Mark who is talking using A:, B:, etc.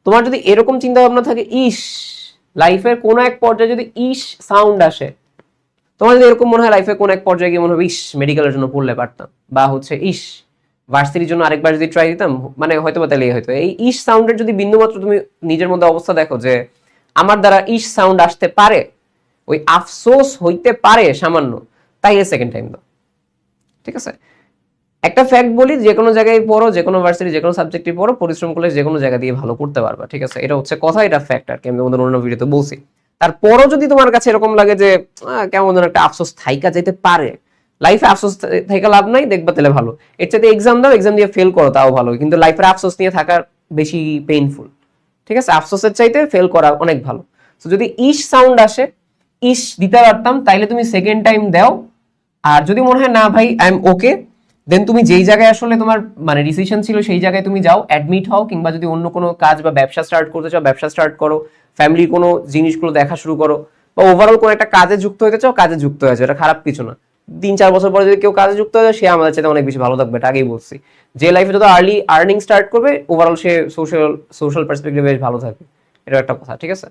A: তোমার যদি এরকম চিন্তা ভাবনা থাকে, ইস লাইফের কোন এক পর্যায়ে যদি ইস সাউন্ড আসে, তোমার যদি এরকম মনে হয় লাইফের কোন এক পর্যায়ে গিয়ে মনে হবে ইস মেডিকেলের জন্য পড়লে পারতাম, বা হচ্ছে ইস ভার্সিটির জন্য আরেকবার যদি ট্রাই দিতাম, মানে হয়তো বা তাহলে হয়তো, এই ইস সাউন্ডের যদি বিন্দুমাত্র তুমি নিজের মধ্যে অবস্থা দেখো যে আমার দ্বারা ইস সাউন্ড আসতে পারে, ওই আফসোস হইতে পারে সামান্য, তাইলে সেকেন্ড টাইম দাও। ঠিক আছে, একটা ফ্যাক্ট বলি, যে কোনো জায়গায় পড়ো, যে কোনো ভার্সিটি যে কোনো সাবজেক্টে পড়ো, পরিশ্রম করলে যে কোনো জায়গা দিয়ে ভালো করতে পারবা। ঠিক আছে, এটা হচ্ছে কথা, এটা ফ্যাক্ট আর কি, আমি তোমাদের অন্য ভিডিওতে বলছি। তারপরও যদি তোমার কাছে এরকম লাগে যে কেমন যেন একটা আফসোস থাইকা যেতে পারে, লাইফে আফসোস থাইকা লাভ নাই, দেখবা তাহলে ভালো। এর চাইতে এক্সাম দাও, এক্সাম দিয়ে ফেল করো, তাও ভালো, কিন্তু লাইফের আফসোস নিয়ে থাকা বেশি পেইনফুল। ঠিক আছে, আফসোসের চাইতে ফেল করা অনেক ভালো। তো যদি ইস সাউন্ড আসে, ইস দিতে পারতাম, তাইলে তুমি সেকেন্ড টাইম দাও। আর যদি মনে হয় না ভাই আই এম ওকে, দেন তুমি যেই জায়গায় আসলে তোমার মানে ডিসিশন ছিল সেই জায়গায় তুমি যাও, অ্যাডমিট হও, কিংবা যদি অন্য কোনো কাজ বা ব্যবসা স্টার্ট করতে চাও ব্যবসা স্টার্ট করো, ফ্যামিলির কোনো জিনিসগুলো দেখা শুরু করো, বা ওভারঅল কোনো একটা কাজে যুক্ত হতে চাও, কাজে যুক্ত হয়ে যাও, এটা খারাপ কিছু না। 3-4 বছর পরে যদি কেউ কাজে যুক্ত হয়ে যায়, সে আমাদের চাইতে অনেক বেশি ভালো থাকবে, এটা আগেই বলছি। যে লাইফে যত আর্লি আর্নিং স্টার্ট করবে, ওভারঅল সে সোশ্যাল পার্সপেক্টিভে বেশ ভালো থাকবে, এটা একটা কথা। ঠিক আছে।